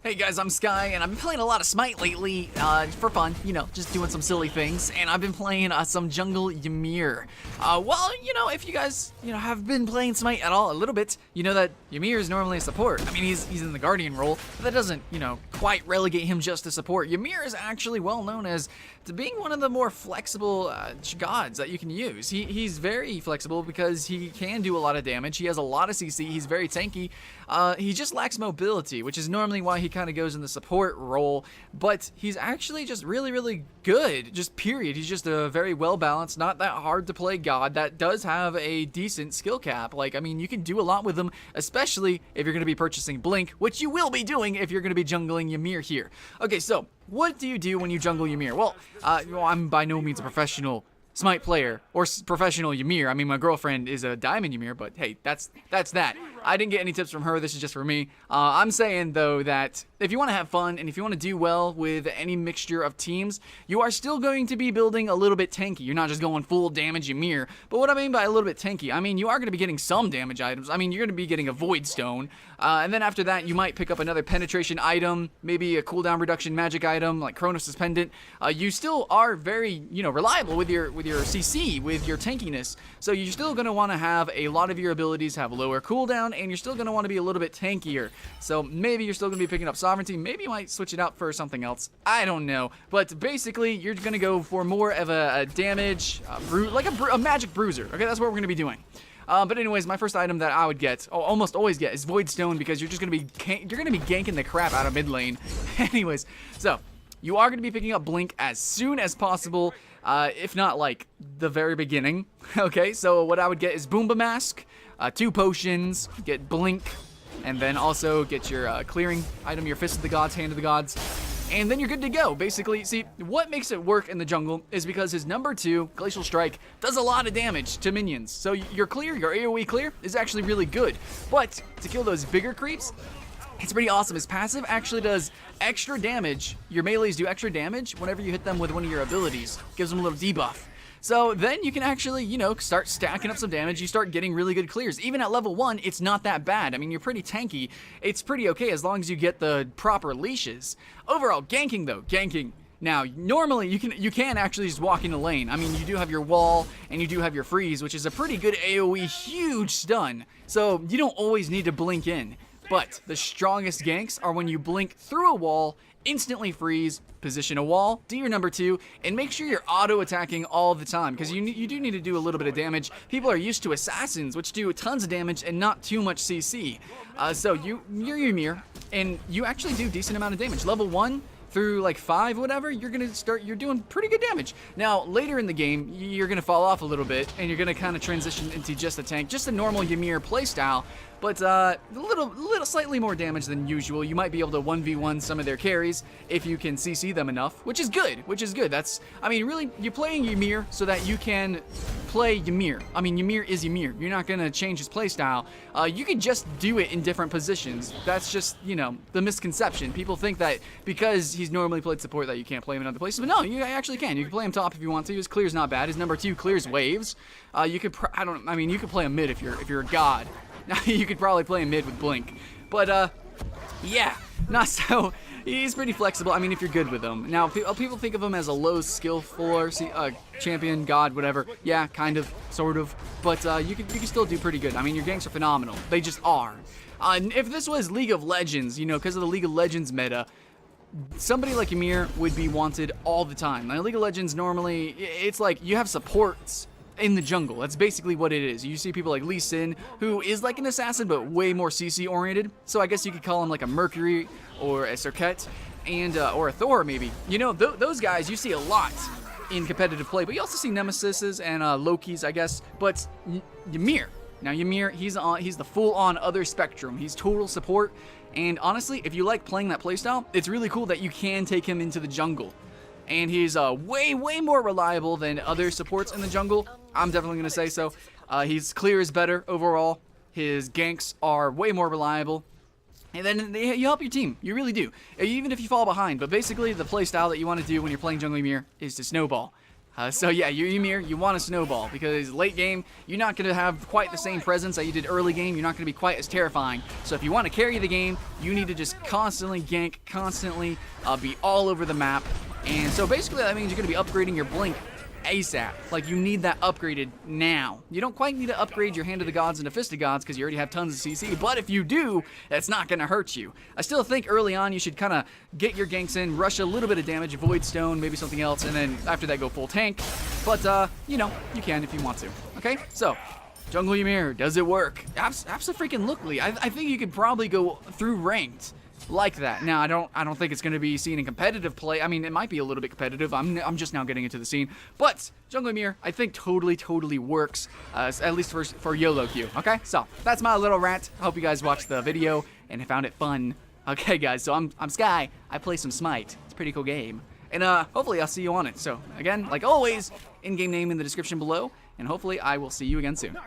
Hey guys, I'm Sky, and I've been playing a lot of Smite lately, for fun, just doing some silly things, and I've been playing some jungle Ymir. If you guys, have been playing Smite at all a little bit, you know that Ymir is normally a support. I mean, he's in the Guardian role, but that doesn't, quite relegate him just to support. Ymir is actually well known as to being one of the more flexible gods that you can use. He's very flexible because he can do a lot of damage. He has a lot of CC. He's very tanky. He just lacks mobility, which is normally why he kind of goes in the support role, but he's actually just really, really good, just period. He's just a very well-balanced, not that hard to play god that does have a decent skill cap. You can do a lot with him, especially if you're going to be purchasing Blink, which you will be doing if you're going to be jungling Ymir here. Okay, so what do you do when you jungle Ymir? Well, I'm by no means a professional Smite player or professional Ymir. I mean, my girlfriend is a diamond Ymir, but hey, that's that. I didn't get any tips from her. This is just for me. I'm saying though that if you want to have fun and if you want to do well with any mixture of teams, you are still going to be building a little bit tanky. You're not just going full damage Ymir. But what I mean by a little bit tanky, I mean you are going to be getting some damage items. I mean you're going to be getting a Void Stone, and then after that you might pick up another penetration item, maybe a cooldown reduction magic item like Kronos' Pendant. You still are very reliable with your CC, with your tankiness. So you're still going to want to have a lot of your abilities have lower cooldown, and you're still going to want to be a little bit tankier. So maybe you're still going to be picking up Sovereignty. Maybe you might switch it out for something else. I don't know. But basically, you're going to go for more of a damage, a magic bruiser. Okay, that's what we're going to be doing. But anyways, my first item that I would get, almost always get, is Void Stone, because you're just going to be ganking the crap out of mid lane. Anyways, so you are going to be picking up Blink as soon as possible, if not like the very beginning. Okay, so what I would get is Boomba Mask, 2 potions, get Blink, and then also get your clearing item, your Fist of the Gods, Hand of the Gods, and then you're good to go. Basically, see, what makes it work in the jungle is because his number 2, Glacial Strike, does a lot of damage to minions. So your AoE clear is actually really good. But to kill those bigger creeps, it's pretty awesome. His passive actually does extra damage. Your melees do extra damage whenever you hit them with one of your abilities. Gives them a little debuff. So then you can actually, start stacking up some damage. You start getting really good clears. Even at level 1, it's not that bad. I mean, you're pretty tanky. It's pretty okay as long as you get the proper leashes. Overall, ganking though, now, normally, you can actually just walk in the lane. I mean, you do have your wall, and you do have your freeze, which is a pretty good AoE, huge stun. So you don't always need to blink in. But the strongest ganks are when you blink through a wall, instantly freeze, position a wall, do your number 2, and make sure you're auto-attacking all the time, because you do need to do a little bit of damage. People are used to assassins, which do tons of damage and not too much CC. So you're Ymir, and you actually do a decent amount of damage. Level 1 through like 5, whatever, you're doing pretty good damage. Now, later in the game, you're gonna fall off a little bit, and you're gonna kind of transition into just a tank, just a normal Ymir playstyle, but a little slightly more damage than usual. You might be able to 1v1 some of their carries if you can CC them enough, which is good. That's, I mean, really, you're playing Ymir so that you can play Ymir. I mean, Ymir is Ymir. You're not gonna change his playstyle. You can just do it in different positions. That's just, the misconception. People think that because he's normally played support that you can't play him in other places, but no, you actually can. You can play him top if you want to. His clear's not bad. His number 2 clears waves. You could play him mid if you're a god. Now, you could probably play him mid with Blink. But, yeah. Not so. He's pretty flexible. I mean, if you're good with him. Now, people think of him as a low skill floor champion, god, whatever. Yeah, kind of, sort of. But you can still do pretty good. I mean, your ganks are phenomenal. They just are. If this was League of Legends, because of the League of Legends meta, somebody like Ymir would be wanted all the time. Now, League of Legends, normally, it's like you have supports in the jungle. That's basically what it is. You see people like Lee Sin, who is like an assassin, but way more CC oriented. So I guess you could call him like a Mercury or a Serket, and or a Thor maybe. Those guys you see a lot in competitive play, but you also see Nemesises and Lokis, I guess. But Ymir. Now Ymir, he's the full-on other spectrum. He's total support, and honestly, if you like playing that playstyle, it's really cool that you can take him into the jungle. And he's way more reliable than other supports in the jungle. I'm definitely going to say so. His clear is better overall. His ganks are way more reliable. And then you help your team. You really do. Even if you fall behind. But basically, the play style that you want to do when you're playing Jungle Ymir is to snowball. So yeah, you Ymir, you want to snowball because late game, you're not going to have quite the same presence that you did early game. You're not going to be quite as terrifying. So if you want to carry the game, you need to just constantly gank, constantly be all over the map. And so basically that means you're going to be upgrading your blink ASAP. Like, you need that upgraded now. You don't quite need to upgrade your Hand of the Gods into Fist of Gods because you already have tons of CC, but if you do, that's not going to hurt you. I still think early on you should kind of get your ganks in, rush a little bit of damage, avoid stone, maybe something else, and then after that go full tank. But, you know, you can if you want to. Okay, so Jungle Ymir, does it work? Abso-freaking-lookly. I think you could probably go through ranked like that. Now, I don't think it's going to be seen in competitive play. I mean, it might be a little bit competitive. I'm just now getting into the scene. But Jungle Ymir, I think totally works, at least for YOLO queue. Okay, so that's my little rant. I hope you guys watched the video and found it fun. Okay, guys, so I'm Sky. I play some Smite. It's a pretty cool game. And hopefully I'll see you on it. So again, like always, in-game name in the description below. And hopefully I will see you again soon.